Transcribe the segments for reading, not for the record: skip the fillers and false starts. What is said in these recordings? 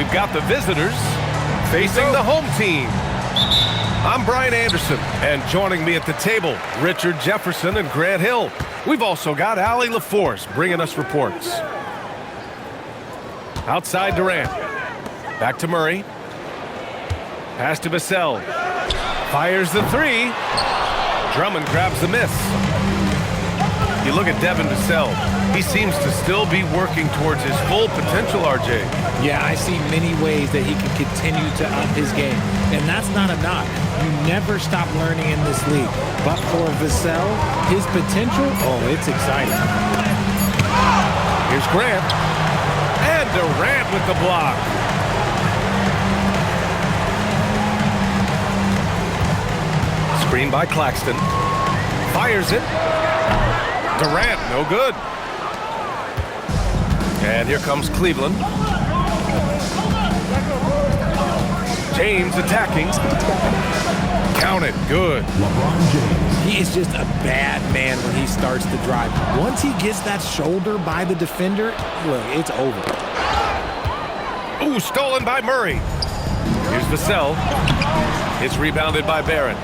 we've got the visitors facing the home team. I'm Brian Anderson, and joining me at the table, Richard Jefferson and Grant Hill. We've also got Allie LaForce bringing us reports. Outside Durant. Back to Murray. Pass to Vassell. Fires the three. Drummond grabs the miss. You look at Devin Vassell. He seems to still be working towards his full potential, RJ. Yeah, I see many ways that he can continue to up his game. And that's not a knock. You never stop learning in this league. But for Vassell, his potential, oh, it's exciting. Here's Grant. And Durant with the block. Screen by Claxton. Fires it. Durant, no good. And here comes Cleveland. James attacking. Count it, good. LeBron James. He is just a bad man when he starts to drive. Once he gets that shoulder by the defender, look, it's over. Ooh, stolen by Murray. Here's Vassell. It's rebounded by Barron.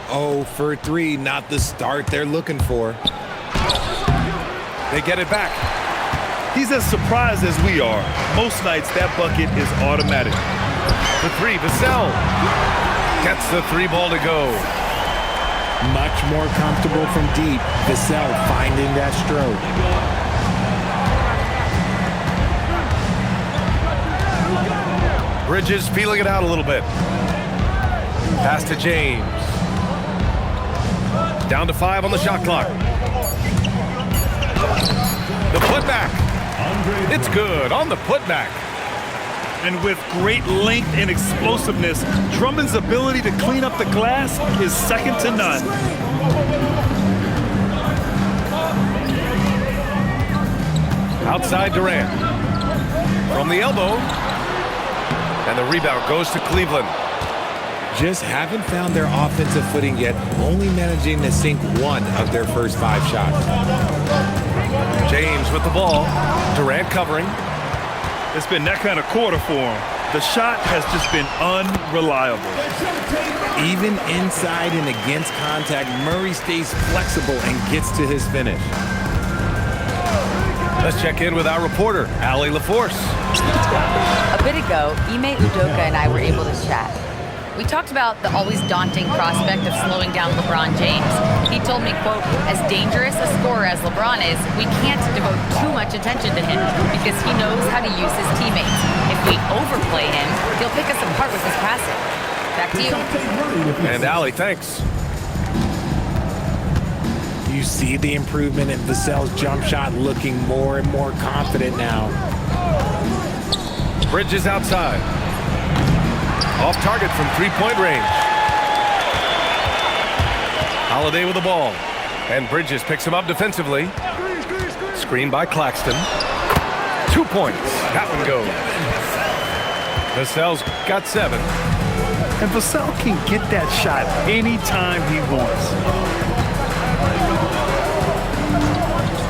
0 for 3, not the start they're looking for. They get it back. He's as surprised as we are. Most nights, that bucket is automatic. The three, Vassell. Gets the three ball to go. Much more comfortable from deep. Vassell finding that stroke. Bridges feeling it out a little bit. Pass to James. Down to 5 on the shot clock. The putback. It's good on the putback. And with great length and explosiveness, Drummond's ability to clean up the glass is second to none. Outside Durant. From the elbow. And the rebound goes to Cleveland. Just haven't found their offensive footing yet, only managing to sink 1 of their first 5 shots. James with the ball. Durant covering. It's been that kind of quarter for him. The shot has just been unreliable. Even inside and against contact, Murray stays flexible and gets to his finish. Let's check in with our reporter, Allie LaForce. A bit ago, Ime Udoka and I were able to chat. We talked about the always daunting prospect of slowing down LeBron James. He told me, quote, as dangerous a scorer as LeBron is, we can't devote too much attention to him because he knows how to use his teammates. If we overplay him, he'll pick us apart with his passing. Back to you. And Allie, thanks. You see the improvement in Vassell's jump shot, looking more and more confident now. Bridges outside. Off target from three-point range. Holiday with the ball. And Bridges picks him up defensively. Screen by Claxton. 2 points. That one goes. Vassell's got 7. And Vassell can get that shot anytime he wants.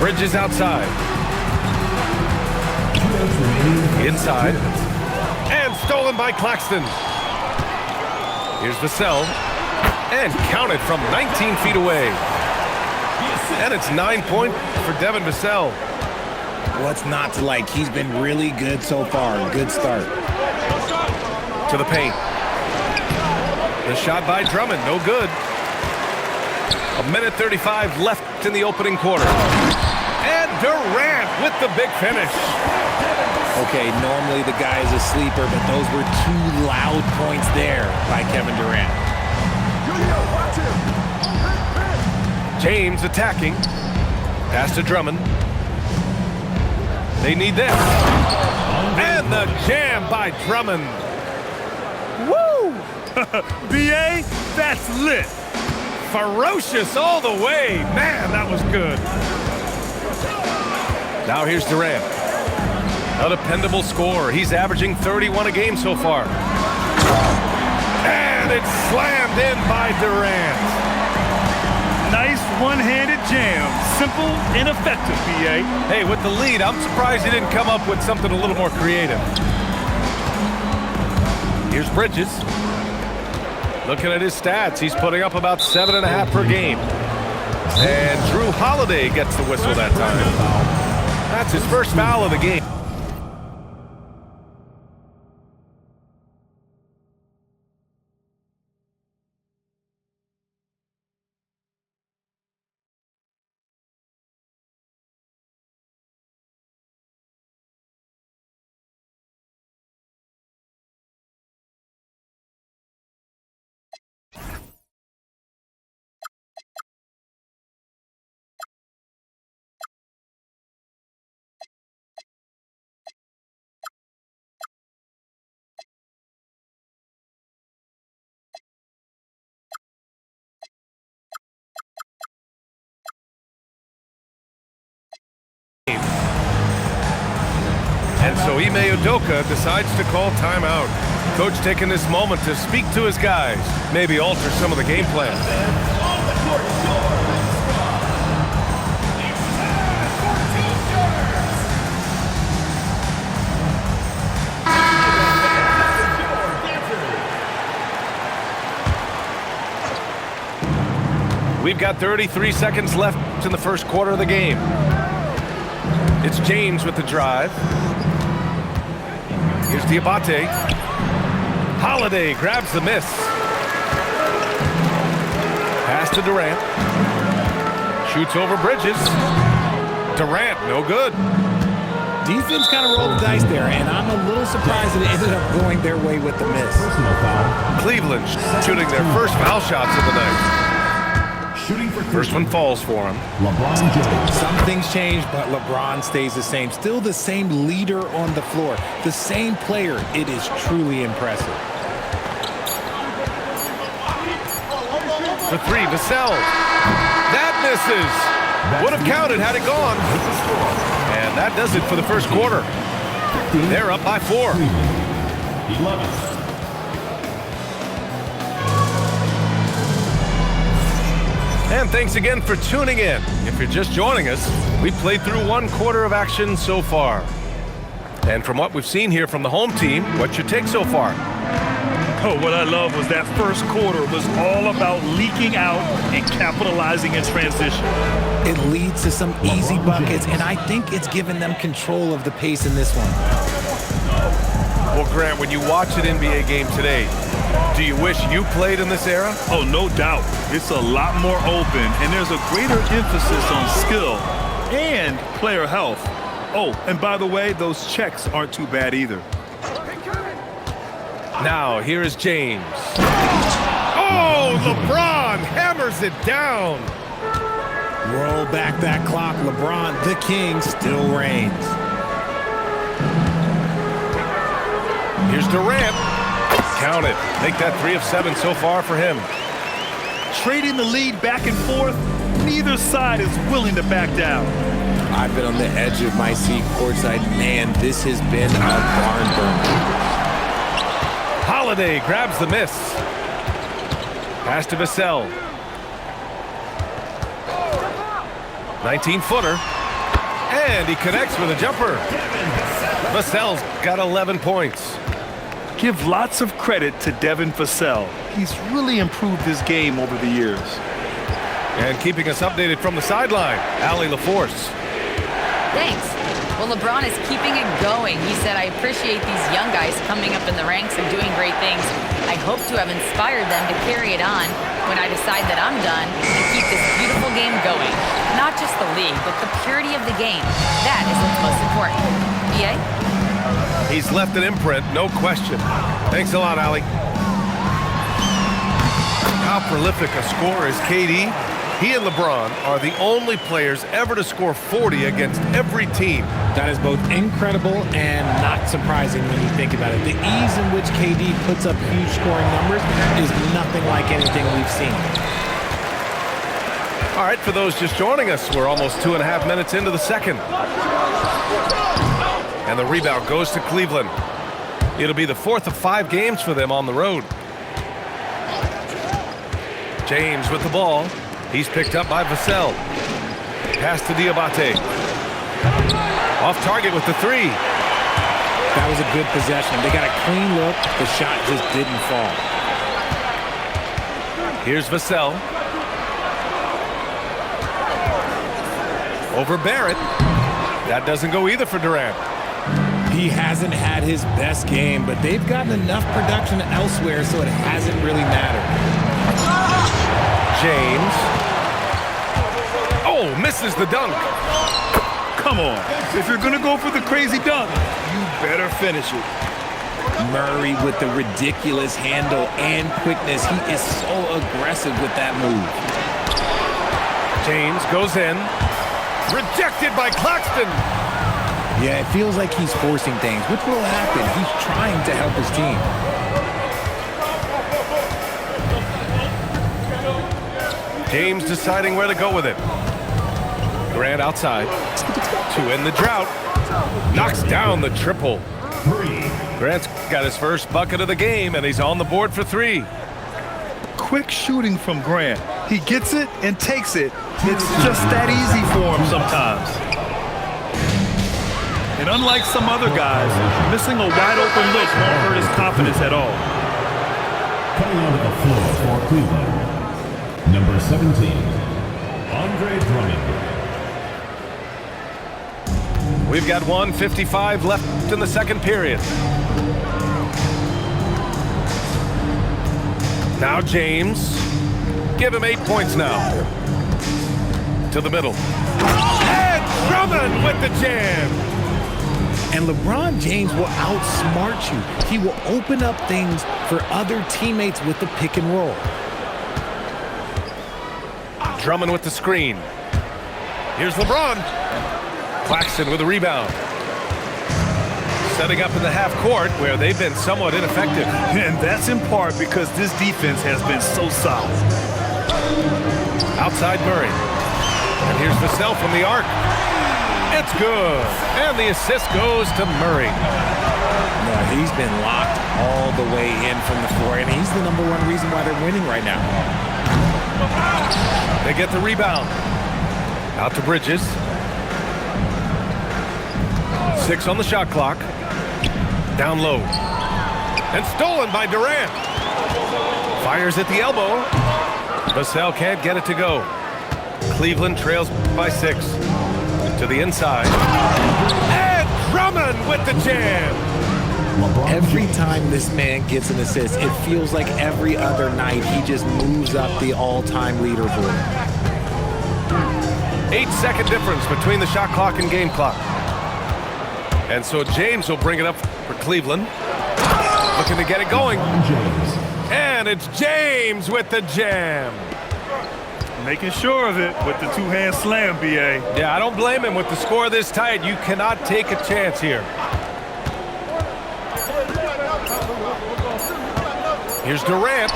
Bridges outside. Inside. And stolen by Claxton. Here's Vassell. And counted from 19 feet away. And it's 9 points for Devin Vassell. What's not to like? He's been really good so far. Good start. To the paint. The shot by Drummond, no good. 1:35 left in the opening quarter. And Durant with the big finish. Okay, normally the guy is a sleeper, but those were 2 loud points there by Kevin Durant. James attacking. Pass to Drummond. They need this. And the jam by Drummond. Woo! BA, that's lit. Ferocious all the way. Man, that was good. Now here's Durant. A dependable scorer. He's averaging 31 a game so far. And it's slammed in by Durant. Nice one-handed jam. Simple and effective, BA. Hey, with the lead, I'm surprised he didn't come up with something a little more creative. Here's Bridges. Looking at his stats, he's putting up about 7.5 per game. And Drew Holiday gets the whistle that time. That's his first foul of the game. And so Ime Udoka decides to call timeout. Coach taking this moment to speak to his guys, maybe alter some of the game plan. We've got 33 seconds left in the first quarter of the game. It's James with the drive. Here's Diabate. Holiday grabs the miss. Pass to Durant. Shoots over Bridges. Durant, no good. Defense kind of rolled the dice there, and I'm a little surprised that it ended up going their way with the miss. Cleveland shooting their first foul shots of the night. First one falls for him. LeBron James. Some things change, but LeBron stays the same. Still the same leader on the floor. The same player. It is truly impressive. For three, Vassell. That misses. Would have counted had it gone. And that does it for the first quarter. They're up by 4. 11. And thanks again for tuning in. If you're just joining us, we played through 1 quarter of action so far. And from what we've seen here from the home team, what's your take so far? Oh, what I love was that first quarter was all about leaking out and capitalizing in transition. It leads to some easy buckets, and I think it's given them control of the pace in this one. Well, Grant, when you watch an NBA game today, do you wish you played in this era? Oh, no doubt. It's a lot more open, and there's a greater emphasis on skill and player health. Oh, and by the way, those checks aren't too bad either. Now, here is James. Oh, LeBron hammers it down. Roll back that clock, LeBron, the king, still reigns. Here's Durant. Count it. Make that 3 of 7 so far for him. Trading the lead back and forth, neither side is willing to back down. I've been on the edge of my seat courtside. Man, this has been a barn burner. Holiday grabs the miss. Pass to Vassell. 19-footer. And he connects with a jumper. Vassell's got 11 points. Give lots of credit to Devin Vassell. He's really improved his game over the years. And keeping us updated from the sideline, Allie LaForce. Thanks. Well, LeBron is keeping it going. He said, I appreciate these young guys coming up in the ranks and doing great things. I hope to have inspired them to carry it on when I decide that I'm done and keep this beautiful game going. Not just the league, but the purity of the game. That is what's most important. EA? He's left an imprint, no question. Thanks a lot, Allie. How prolific a scorer is KD? He and LeBron are the only players ever to score 40 against every team. That is both incredible and not surprising when you think about it. The ease in which KD puts up huge scoring numbers is nothing like anything we've seen. All right, for those just joining us, we're almost 2.5 minutes into the second. And the rebound goes to Cleveland. It'll be the 4th of 5 games for them on the road. James with the ball. He's picked up by Vassell. Pass to Diabate. Off target with the 3. That was a good possession. They got a clean look. The shot just didn't fall. Here's Vassell. Over Barrett. That doesn't go either for Durant. He hasn't had his best game, but they've gotten enough production elsewhere, so it hasn't really mattered. James. Oh, misses the dunk. Come on. If you're going to go for the crazy dunk, you better finish it. Murray with the ridiculous handle and quickness. He is so aggressive with that move. James goes in. Rejected by Claxton. Yeah, it feels like he's forcing things, which will happen. He's trying to help his team. James deciding where to go with it. Grant outside. To end the drought. Knocks down the triple. Grant's got his first bucket of the game, and he's on the board for 3. Quick shooting from Grant. He gets it and takes it. It's just that easy for him sometimes. And unlike some other guys, missing a wide open look won't hurt his confidence at all. Coming onto the floor for Cleveland, number 17, Andre Drummond. We've got 1:55 left in the second period. Now James. Give him 8 points now. To the middle. And Drummond with the jam. And LeBron James will outsmart you. He will open up things for other teammates with the pick and roll. Drummond with the screen. Here's LeBron. Claxton with a rebound. Setting up in the half court where they've been somewhat ineffective. And that's in part because this defense has been so solid. Outside Murray. And here's Vassell from the arc. It's good. And the assist goes to Murray. No, he's been locked all the way in from the floor, and he's the #1 reason why they're winning right now. They get the rebound. Out to Bridges. 6 on the shot clock. Down low. And stolen by Durant. Fires at the elbow. Vassell can't get it to go. Cleveland trails by 6. To the inside. And Drummond with the jam. Every time this man gets an assist, it feels like every other night he just moves up the all-time leaderboard. 8-second difference between the shot clock and game clock. And so James will bring it up for Cleveland. Looking to get it going. And it's James with the jam. Making sure of it with the two-hand slam, B.A. Yeah, I don't blame him with the score this tight. You cannot take a chance here. Here's Durant.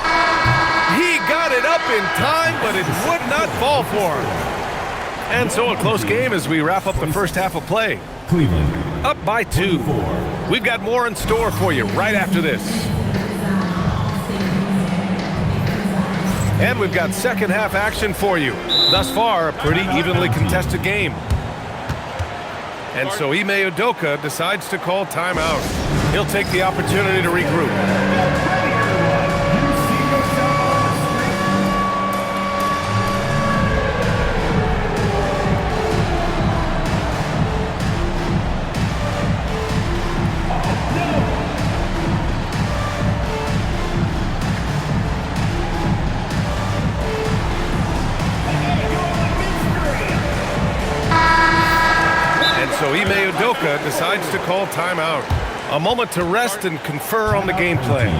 He got it up in time, but it would not fall for him. And so a close game as we wrap up the first half of play. Cleveland. Up by 2. We've got more in store for you right after this. And we've got second half action for you. Thus far, a pretty evenly contested game. And so Ime Udoka decides to call timeout. He'll take the opportunity to regroup. So Ime Udoka decides to call timeout. A moment to rest and confer on the game plan.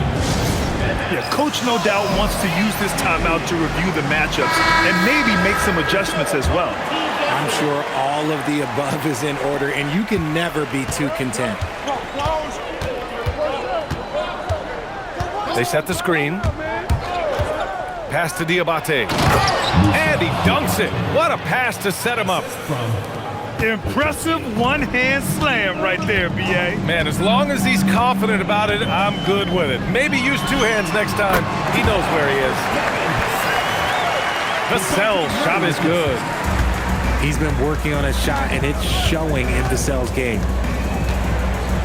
Yeah, coach no doubt wants to use this timeout to review the matchups and maybe make some adjustments as well. I'm sure all of the above is in order, and you can never be too content. They set the screen. Pass to Diabate. And he dunks it. What a pass to set him up. Impressive one-hand slam right there, B.A. Man, as long as he's confident about it, I'm good with it. Maybe use 2 hands next time. He knows where he is. Vassell's shot is good. He's been working on his shot, and it's showing in Vassell's game.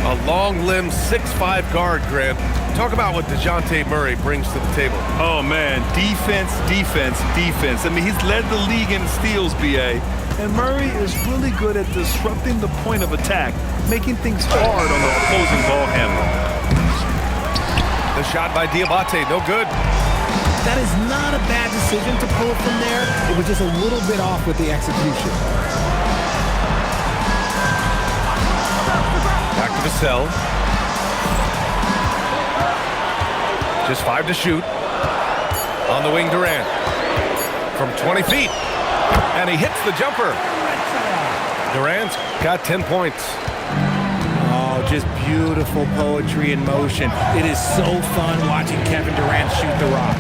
A long-limbed 6'5" guard, Grant. Talk about what DeJounte Murray brings to the table. Oh, man, defense, defense, defense. I mean, he's led the league in steals, B.A., and Murray is really good at disrupting the point of attack, making things hard on the opposing ball handler. The shot by Diabate, no good. That is not a bad decision to pull from there. It was just a little bit off with the execution. Back to Vassell. Just 5 to shoot. On the wing, Durant. From 20 feet. And he hits the jumper. Durant's got 10 points. Oh, just beautiful poetry in motion. It is so fun watching Kevin Durant shoot the rock.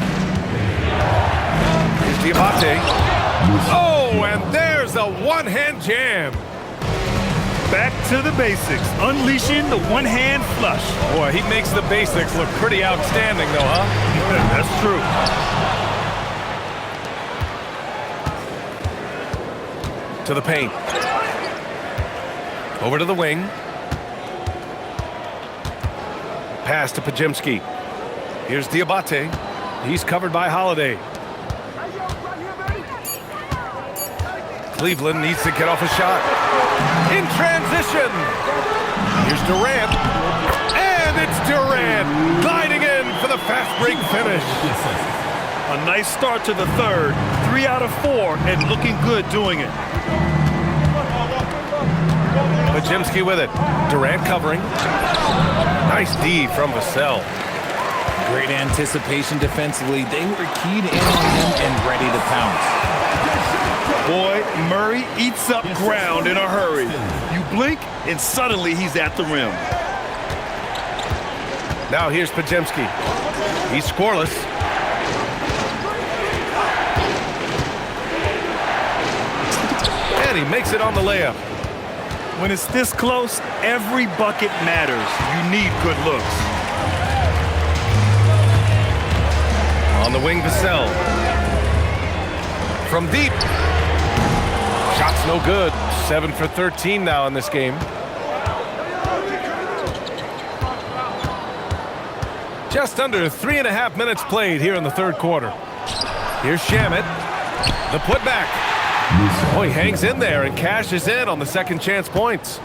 Here's Diabate. Oh, and there's a one-hand jam. Back to the basics, unleashing the one-hand flush. Boy, he makes the basics look pretty outstanding, though, huh? That's true. To the paint. Over to the wing. Pass to Podziemski. Here's Diabate. He's covered by Holiday. Cleveland needs to get off a shot. In transition. Here's Durant. And it's Durant gliding in for the fast break finish. A nice start to the third. 3 out of 4 and looking good doing it. Podziemski with it. Durant covering. Nice D from Vassell. Great anticipation defensively. They were keyed in on him and ready to pounce. Boy, Murray eats up ground in a hurry. You blink, and suddenly he's at the rim. Now here's Podziemski. He's scoreless. And he makes it on the layup. When it's this close, every bucket matters. You need good looks. On the wing, Vassell. From deep. Shot's no good. 7 for 13 now in this game. Just under 3.5 minutes played here in the third quarter. Here's Shamet. The putback. Oh, he hangs in there and cashes in on the second chance points.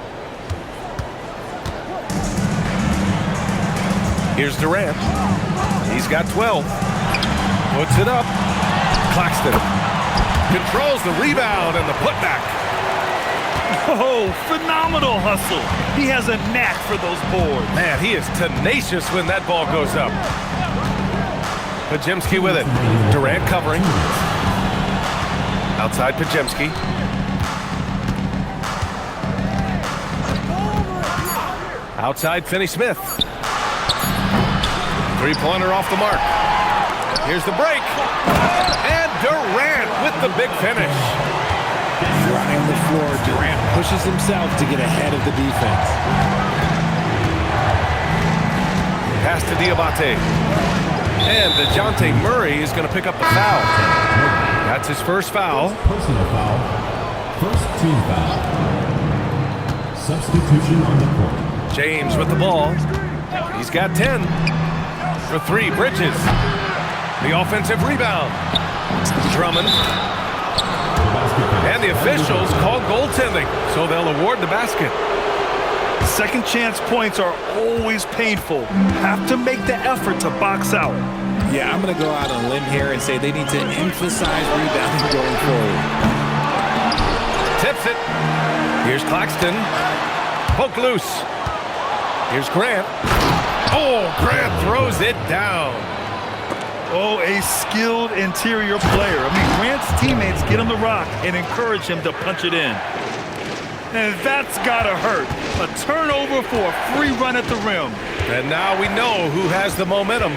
Here's Durant. He's got 12. Puts it up. Claxton controls the rebound and the putback. Oh, phenomenal hustle. He has a knack for those boards. Man, he is tenacious when that ball goes up. Podziemski with it. Durant covering. Outside Podziemski. Outside Finney-Smith. Three-pointer off the mark. Here's the break. And Durant with the big finish. Running the floor, Durant pushes himself to get ahead of the defense. Pass to Diabate. And DeJounte Murray is going to pick up the foul. That's his first foul. Personal foul. First team foul. Substitution on the court. James with the ball. He's got 10. For 3, Bridges. The offensive rebound. Drummond. And the officials called goaltending, so they'll award the basket. Second chance points are always painful. Have to make the effort to box out. Yeah, I'm going to go out on a limb here and say they need to emphasize rebounding going forward. Tips it. Here's Claxton. Poke loose. Here's Grant. Oh, Grant throws it down. Oh, a skilled interior player. I mean, Grant's teammates get him the rock and encourage him to punch it in. And that's gotta hurt. A turnover for a free run at the rim. And now we know who has the momentum.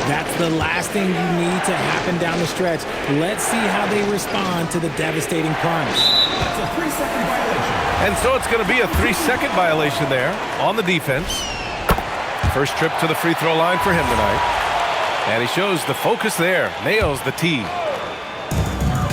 That's the last thing you need to happen down the stretch. Let's see how they respond to the devastating punch. That's a 3-second violation. And so it's going to be a 3-second violation there on the defense. First trip to the free throw line for him tonight. And he shows the focus there. Nails the tee.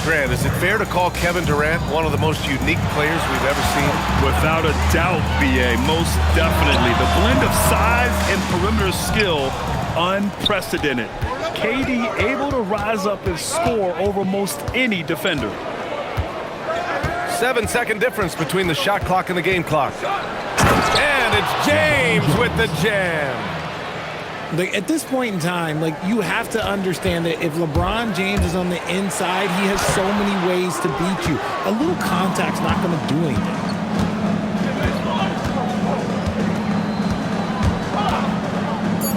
Grant, is it fair to call Kevin Durant one of the most unique players we've ever seen? Without a doubt, BA, most definitely. The blend of size and perimeter skill, unprecedented. KD able to rise up and score over most any defender. 7-second difference between the shot clock and the game clock. And it's James with the jam. Like, at this point in time, like, you have to understand that if LeBron James is on the inside, he has so many ways to beat you. A little contact's not going to do anything.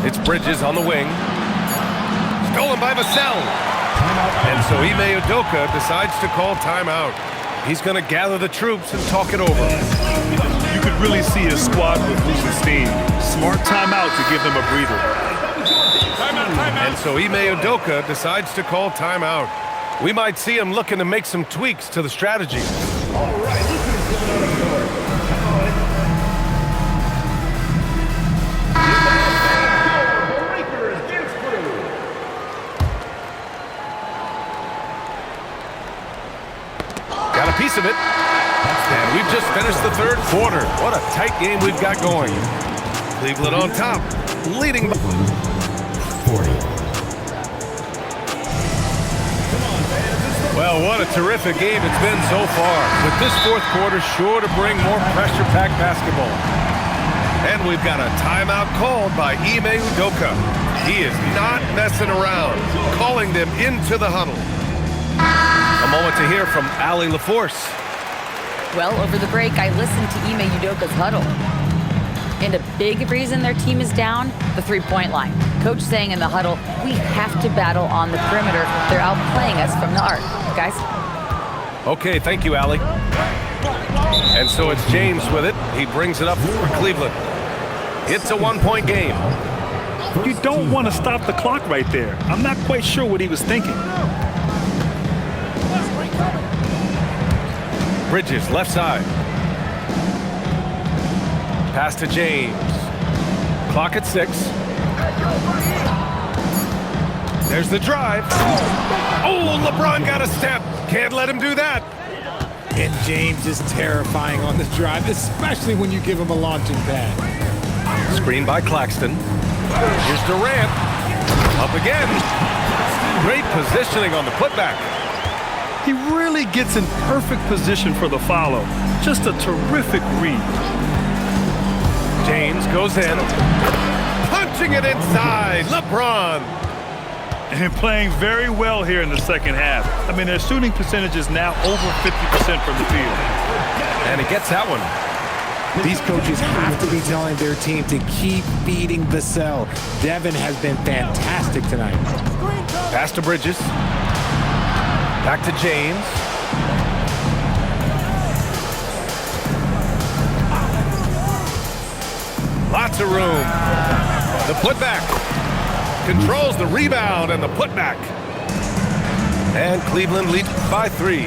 It's Bridges on the wing. Stolen by Vassell. And so Ime Udoka decides to call timeout. He's going to gather the troops and talk it over. You could really see his squad with losing steam. Smart timeout to give them a breather. And so Ime Udoka decides to call timeout. We might see him looking to make some tweaks to the strategy. Got a piece of it. And we've just finished the third quarter. What a tight game we've got going. Cleveland on top, leading by 40. Well, what a terrific game it's been so far. With this fourth quarter sure to bring more pressure-packed basketball. And we've got a timeout called by Ime Udoka. He is not messing around, calling them into the huddle. A moment to hear from Allie LaForce. Well, over the break, I listened to Ime Udoka's huddle. And a big reason their team is down, the three-point line. Coach saying in the huddle, we have to battle on the perimeter. They're outplaying us from the arc. Guys? Okay, thank you, Allie. And so it's James with it. He brings it up for Cleveland. It's a one-point game. You don't want to stop the clock right there. I'm not quite sure what he was thinking. Bridges, left side. Pass to James. Clock at 6. There's the drive. Oh, LeBron got a step. Can't let him do that. And James is terrifying on the drive, especially when you give him a launching pad. Screen by Claxton. Here's Durant. Up again. Great positioning on the putback. He really gets in perfect position for the follow. Just a terrific read. James goes in. Punching it inside. LeBron. And playing very well here in the second half. I mean, their shooting percentage is now over 50% from the field. And he gets that one. These coaches have to be telling their team to keep beating Vassell. Devin has been fantastic tonight. Pass to Bridges. Back to James. Lots of room. The putback. Controls the rebound and the putback. And Cleveland leads by 3.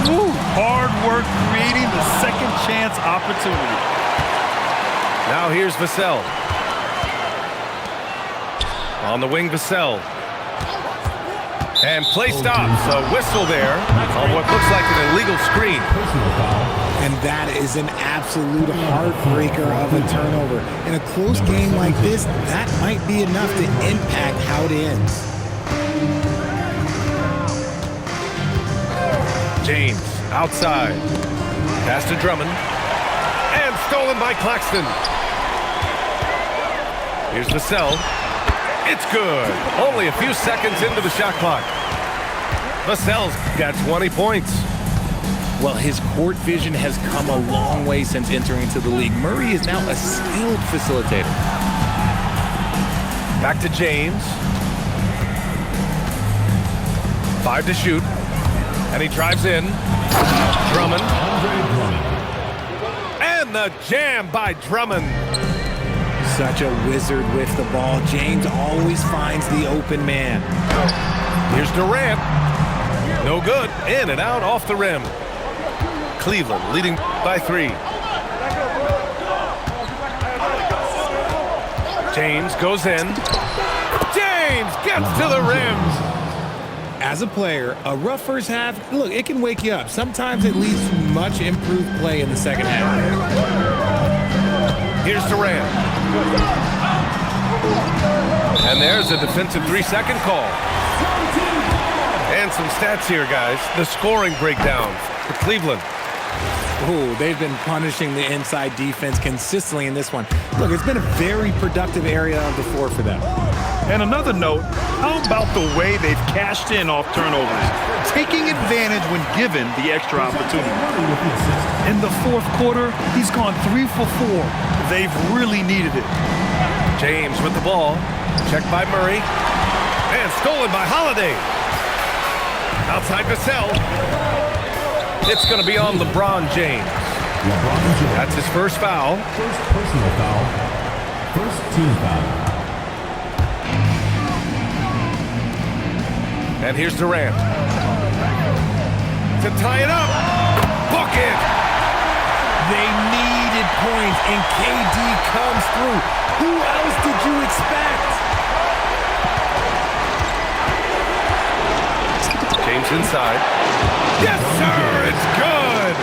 Ooh, hard work creating the second chance opportunity. Now here's Vassell. On the wing, Vassell. And play stops. A whistle there on what looks like an illegal screen. And that is an absolute heartbreaker of a turnover. In a close game like this, that might be enough to impact how it ends. James outside. Pass to Drummond. And stolen by Claxton. Here's Vassell. It's good. Only a few seconds into the shot clock. Vassell's got 20 points. Well, his court vision has come a long way since entering into the league. Murray is now a skilled facilitator. Back to James. 5 to shoot. And he drives in. Drummond. And the jam by Drummond. Such a wizard with the ball. James always finds the open man. Here's Durant. No good. In and out off the rim. Cleveland leading by 3. James goes in. James gets to the rim. As a player, a rough first half, look, it can wake you up. Sometimes it leads to much improved play in the second half. Here's Durant. And there's a defensive 3-second call. And some stats here, guys. The scoring breakdown for Cleveland. Oh, they've been punishing the inside defense consistently in this one. Look, it's been a very productive area of the floor for them. And another note, how about the way they've cashed in off turnovers, taking advantage when given the extra opportunity. In the fourth quarter, he's gone 3 for 4. They've really needed it. James with the ball. Checked by Murray. And stolen by Holiday. Outside Vassell. It's going to be on LeBron James. That's his first foul. First personal foul. First team foul. And here's Durant. To tie it up. Bucket. They needed points, and KD comes through. Who else did you expect? James inside. Yes, sir! It's good!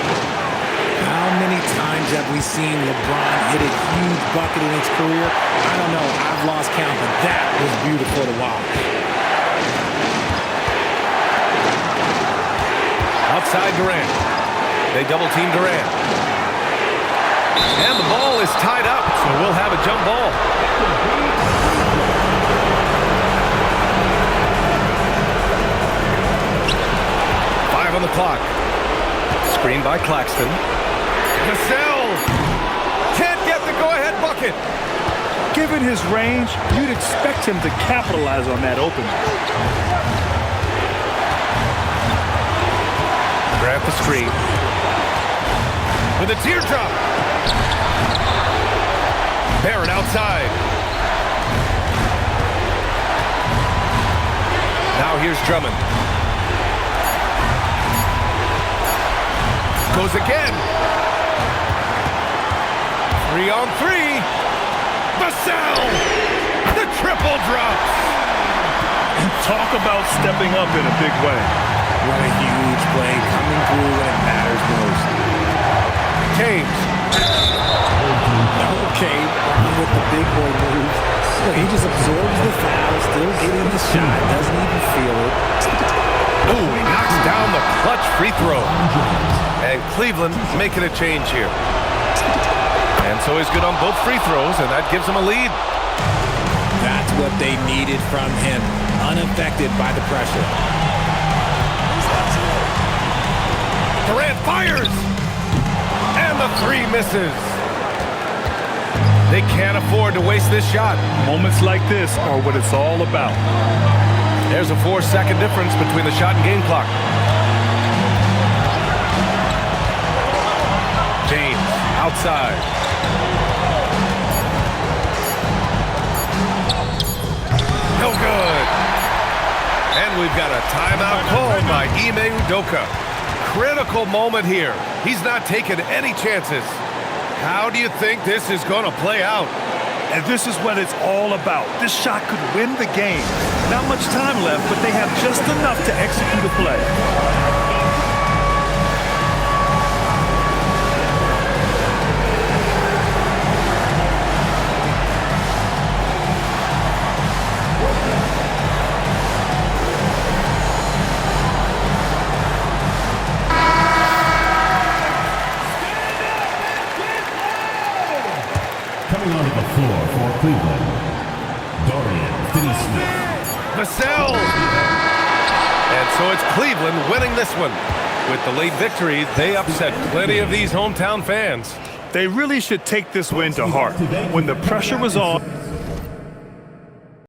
How many times have we seen LeBron hit a huge bucket in his career? I don't know. I've lost count, but that was beautiful to watch. Outside Durant. They double-team Durant. And the ball is tied up, so we'll have a jump ball. On the clock. Screen by Claxton. Vassell can't get the go-ahead bucket. Given his range, you'd expect him to capitalize on that opening. Grab the screen. With a teardrop. Barrett outside. Now here's Drummond. Goes again. 3 on 3. Vassell. The triple drops. Talk about stepping up in a big way. What a huge play coming through when it matters most. James. Okay, with the big boy move. Look, he just absorbs the foul, still getting the shot, doesn't even feel it. Ooh, he knocks down the clutch free throw. And Cleveland making a change here. And so he's good on both free throws, and that gives him a lead. That's what they needed from him, unaffected by the pressure. Durant fires! And the 3 misses. They can't afford to waste this shot. Moments like this are what it's all about. There's a 4-second difference between the shot and game clock. James outside. No good. And we've got a timeout called by Ime Udoka. Critical moment here. He's not taking any chances. How do you think this is going to play out? And this is what it's all about. This shot could win the game. Not much time left, but they have just enough to execute a play. Coming onto the floor for Cleveland, Dorian Finney-Smith. Vassell! And so it's Cleveland winning this one. With the late victory, they upset plenty of these hometown fans. They really should take this win to heart. When the pressure was on,